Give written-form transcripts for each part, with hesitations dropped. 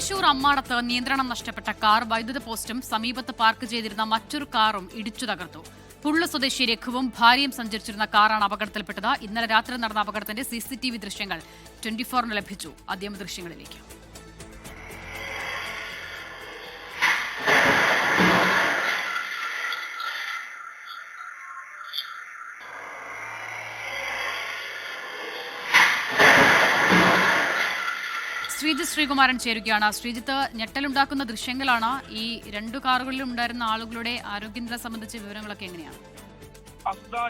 തൃശൂർ അമ്മാടത്ത് നിയന്ത്രണം നഷ്ടപ്പെട്ട കാർ വൈദ്യുത പോസ്റ്റും സമീപത്ത് പാർക്ക് ചെയ്തിരുന്ന മറ്റൊരു കാറും ഇടിച്ചു തകർത്തു. പുള്ളു സ്വദേശി രഘുവും ഭാര്യയും സഞ്ചരിച്ചിരുന്ന കാറാണ് അപകടത്തിൽപ്പെട്ടത്. ഇന്നലെ രാത്രി നടന്ന അപകടത്തിന്റെ CCTV ദൃശ്യങ്ങൾ 24 ലഭിച്ചു. ആദ്യം ദൃശ്യങ്ങളിലേക്ക്. ശ്രീജിത്ത് ശ്രീകുമാരൻ ചേരുകയാണ്. ശ്രീജിത്ത്, ഞെട്ടലുണ്ടാക്കുന്ന ദൃശ്യങ്ങളാണ്. ഈ രണ്ടു കാറുകളിലും ഉണ്ടായിരുന്ന ആളുകളുടെ ആരോഗ്യനില സംബന്ധിച്ച വിവരങ്ങളൊക്കെ എങ്ങനെയാണ്?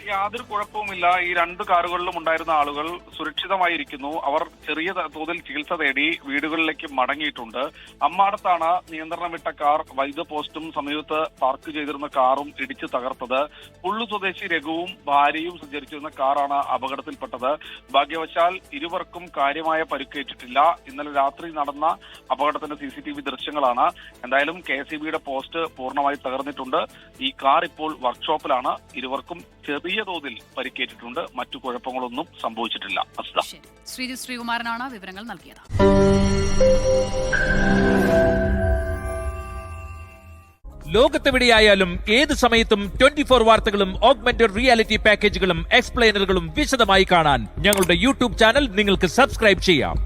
യാതൊരു കുഴപ്പവുമില്ല. ഈ രണ്ട് കാറുകളിലും ഉണ്ടായിരുന്ന ആളുകൾ സുരക്ഷിതമായിരിക്കുന്നു. അവർ ചെറിയ തോതിൽ ചികിത്സ തേടി വീടുകളിലേക്ക് മടങ്ങിയിട്ടുണ്ട്. അമ്മാടത്താണ് നിയന്ത്രണം വിട്ട കാർ വൈദ്യുത പോസ്റ്റും സമീപത്ത് പാർക്ക് ചെയ്തിരുന്ന കാറും ഇടിച്ചു തകർത്തത്. പുള്ളു സ്വദേശി രഘുവും ഭാര്യയും സഞ്ചരിച്ചിരുന്ന കാറാണ് അപകടത്തിൽപ്പെട്ടത്. ഭാഗ്യവശാൽ ഇരുവർക്കും കാര്യമായ പരിക്കേറ്റിട്ടില്ല. ഇന്നലെ രാത്രി നടന്ന അപകടത്തിന്റെ CCTV ദൃശ്യങ്ങളാണ്. എന്തായാലും KCBയുടെ പോസ്റ്റ് പൂർണ്ണമായി തകർന്നിട്ടുണ്ട്. ഈ കാർ ഇപ്പോൾ വർക്ക്ഷോപ്പിലാണ്. ഇരുവർക്കും ചെറിയ തോതിൽ പരിക്കേറ്റിട്ടുണ്ട്. മറ്റു കുഴപ്പങ്ങളൊന്നും സംഭവിച്ചിട്ടില്ല. ശ്രീജിത്ത് ശ്രീകുമാരനാണ് വിവരങ്ങൾ നൽകിയത്. ലോകത്തെവിടെയായാലും ഏത് സമയത്തും 24 വാർത്തകളും ഓഗ്മെന്റഡ് റിയാലിറ്റി പാക്കേജുകളും എക്സ്പ്ലെയിനറുകളും വിശദമായി കാണാൻ ഞങ്ങളുടെ YouTube ചാനൽ നിങ്ങൾക്ക് സബ്സ്ക്രൈബ് ചെയ്യാം.